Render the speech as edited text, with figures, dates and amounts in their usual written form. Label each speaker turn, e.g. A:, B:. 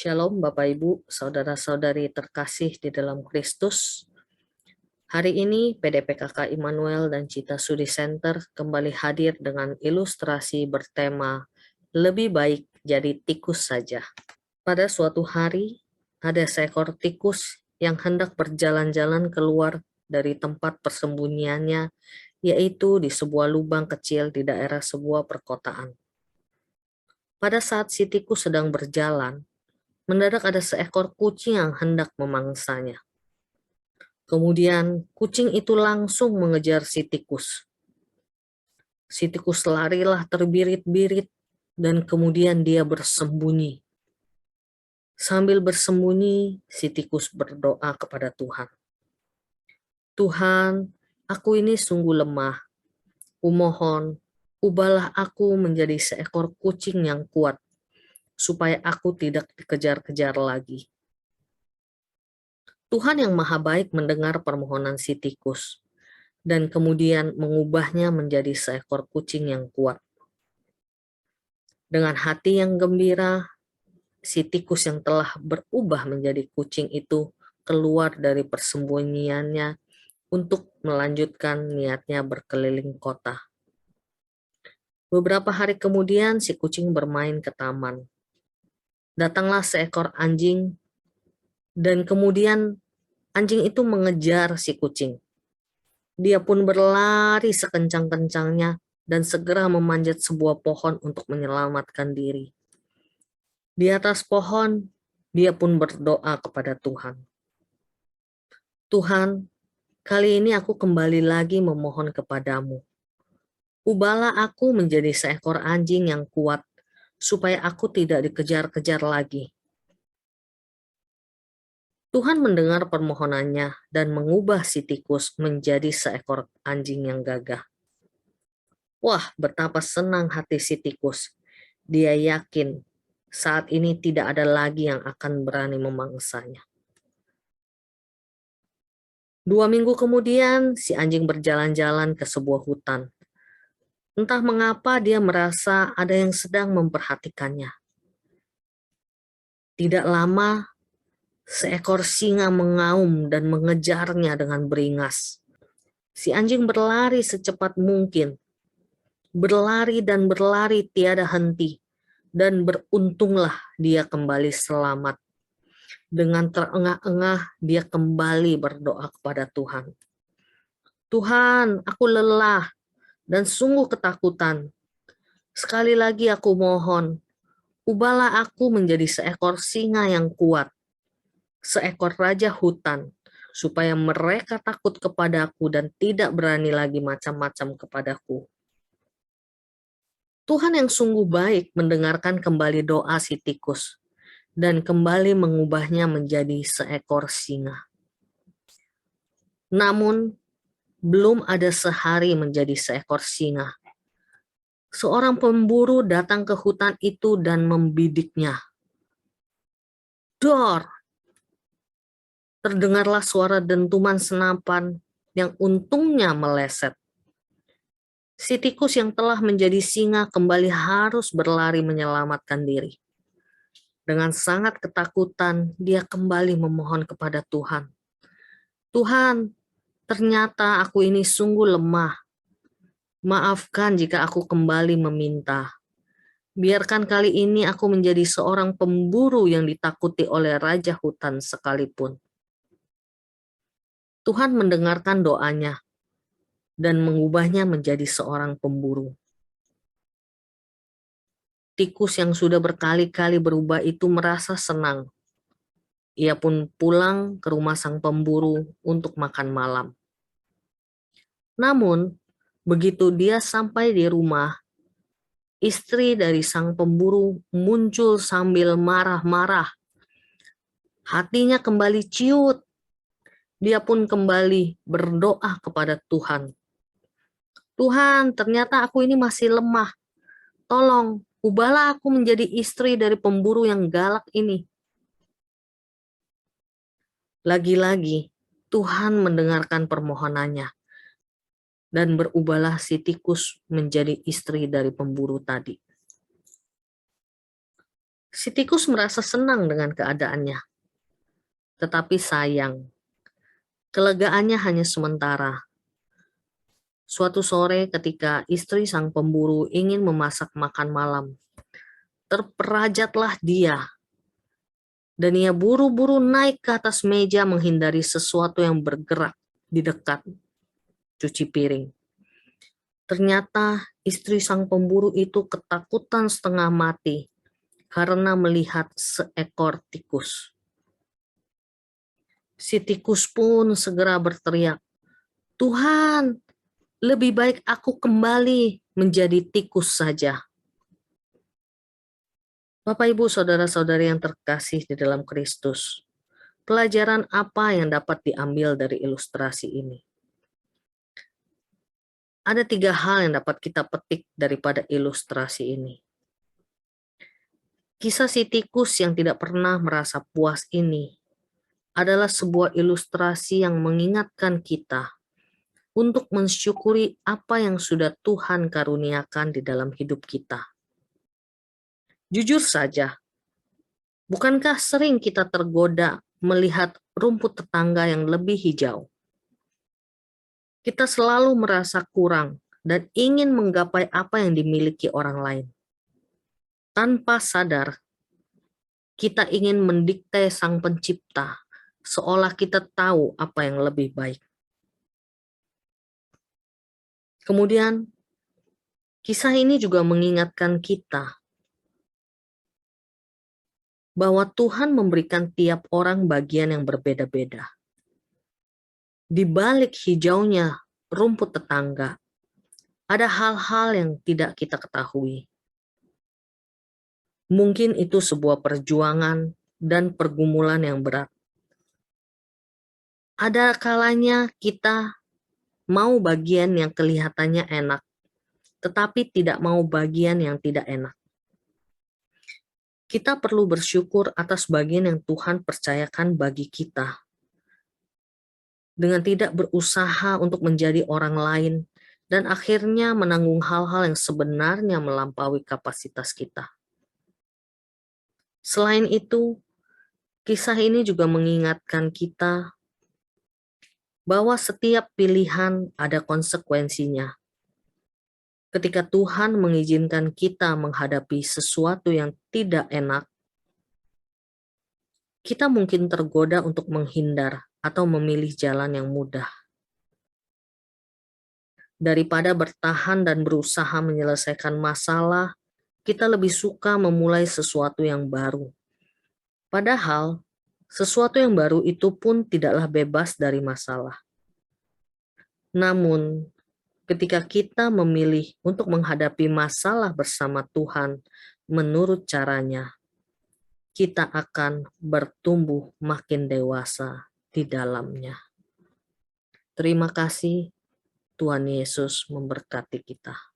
A: Shalom Bapak Ibu, saudara-saudari terkasih di dalam Kristus. Hari ini PDPKK Immanuel dan Cita Sudi Center kembali hadir dengan ilustrasi bertema Lebih Baik Jadi Tikus Saja. Pada suatu hari, ada seekor tikus yang hendak berjalan-jalan keluar dari tempat persembunyiannya, yaitu di sebuah lubang kecil di daerah sebuah perkotaan. Pada saat si tikus sedang berjalan, mendadak ada seekor kucing yang hendak memangsanya. Kemudian kucing itu langsung mengejar si tikus. Si tikus larilah terbirit-birit dan kemudian dia bersembunyi. Sambil bersembunyi, si tikus berdoa kepada Tuhan. Tuhan, aku ini sungguh lemah. Kumohon, ubahlah aku menjadi seekor kucing yang kuat, supaya aku tidak dikejar-kejar lagi. Tuhan yang Maha Baik mendengar permohonan si tikus, dan kemudian mengubahnya menjadi seekor kucing yang kuat. Dengan hati yang gembira, si tikus yang telah berubah menjadi kucing itu keluar dari persembunyiannya untuk melanjutkan niatnya berkeliling kota. Beberapa hari kemudian si kucing bermain ke taman. Datanglah seekor anjing, dan kemudian anjing itu mengejar si kucing. Dia pun berlari sekencang-kencangnya dan segera memanjat sebuah pohon untuk menyelamatkan diri. Di atas pohon, dia pun berdoa kepada Tuhan. Tuhan, kali ini aku kembali lagi memohon kepadamu. Ubahlah aku menjadi seekor anjing yang kuat, supaya aku tidak dikejar-kejar lagi. Tuhan mendengar permohonannya dan mengubah si tikus menjadi seekor anjing yang gagah. Wah, betapa senang hati si tikus. Dia yakin saat ini tidak ada lagi yang akan berani memangsanya. 2 minggu kemudian, si anjing berjalan-jalan ke sebuah hutan. Entah mengapa dia merasa ada yang sedang memperhatikannya. Tidak lama, seekor singa mengaum dan mengejarnya dengan beringas. Si anjing berlari secepat mungkin. Berlari dan berlari tiada henti. Dan beruntunglah dia kembali selamat. Dengan terengah-engah, dia kembali berdoa kepada Tuhan. Tuhan, aku lelah dan sungguh ketakutan. Sekali lagi aku mohon, ubahlah aku menjadi seekor singa yang kuat, seekor raja hutan, supaya mereka takut kepadaku dan tidak berani lagi macam-macam kepadaku. Tuhan yang sungguh baik mendengarkan kembali doa si tikus, dan kembali mengubahnya menjadi seekor singa. Namun, belum ada sehari menjadi seekor singa. Seorang pemburu datang ke hutan itu dan membidiknya. Dor! Terdengarlah suara dentuman senapan yang untungnya meleset. Si tikus yang telah menjadi singa kembali harus berlari menyelamatkan diri. Dengan sangat ketakutan, dia kembali memohon kepada Tuhan. Tuhan, ternyata aku ini sungguh lemah. Maafkan jika aku kembali meminta. Biarkan kali ini aku menjadi seorang pemburu yang ditakuti oleh raja hutan sekalipun. Tuhan mendengarkan doanya dan mengubahnya menjadi seorang pemburu. Tikus yang sudah berkali-kali berubah itu merasa senang. Ia pun pulang ke rumah sang pemburu untuk makan malam. Namun, begitu dia sampai di rumah, istri dari sang pemburu muncul sambil marah-marah. Hatinya kembali ciut. Dia pun kembali berdoa kepada Tuhan. Tuhan, ternyata aku ini masih lemah. Tolong, ubahlah aku menjadi istri dari pemburu yang galak ini. Lagi-lagi, Tuhan mendengarkan permohonannya. Dan berubahlah si tikus menjadi istri dari pemburu tadi. Si tikus merasa senang dengan keadaannya, tetapi sayang, kelegaannya hanya sementara. Suatu sore ketika istri sang pemburu ingin memasak makan malam, terperajatlah dia, dan ia buru-buru naik ke atas meja menghindari sesuatu yang bergerak di dekat cuci piring. Ternyata istri sang pemburu itu ketakutan setengah mati karena melihat seekor tikus. Si tikus pun segera berteriak, "Tuhan, lebih baik aku kembali menjadi tikus saja." Bapak, Ibu, saudara-saudari yang terkasih di dalam Kristus, pelajaran apa yang dapat diambil dari ilustrasi ini? Ada 3 hal yang dapat kita petik daripada ilustrasi ini. Kisah si tikus yang tidak pernah merasa puas ini adalah sebuah ilustrasi yang mengingatkan kita untuk mensyukuri apa yang sudah Tuhan karuniakan di dalam hidup kita. Jujur saja, bukankah sering kita tergoda melihat rumput tetangga yang lebih hijau? Kita selalu merasa kurang dan ingin menggapai apa yang dimiliki orang lain. Tanpa sadar, kita ingin mendikte Sang Pencipta, seolah kita tahu apa yang lebih baik. Kemudian, kisah ini juga mengingatkan kita bahwa Tuhan memberikan tiap orang bagian yang berbeda-beda. Di balik hijaunya rumput tetangga, ada hal-hal yang tidak kita ketahui. Mungkin itu sebuah perjuangan dan pergumulan yang berat. Ada kalanya kita mau bagian yang kelihatannya enak, tetapi tidak mau bagian yang tidak enak. Kita perlu bersyukur atas bagian yang Tuhan percayakan bagi kita, dengan tidak berusaha untuk menjadi orang lain, dan akhirnya menanggung hal-hal yang sebenarnya melampaui kapasitas kita. Selain itu, kisah ini juga mengingatkan kita bahwa setiap pilihan ada konsekuensinya. Ketika Tuhan mengizinkan kita menghadapi sesuatu yang tidak enak, kita mungkin tergoda untuk menghindar atau memilih jalan yang mudah. Daripada bertahan dan berusaha menyelesaikan masalah, kita lebih suka memulai sesuatu yang baru. Padahal, sesuatu yang baru itu pun tidaklah bebas dari masalah. Namun, ketika kita memilih untuk menghadapi masalah bersama Tuhan menurut caranya, kita akan bertumbuh makin dewasa di dalamnya. Terima kasih, Tuhan Yesus memberkati kita.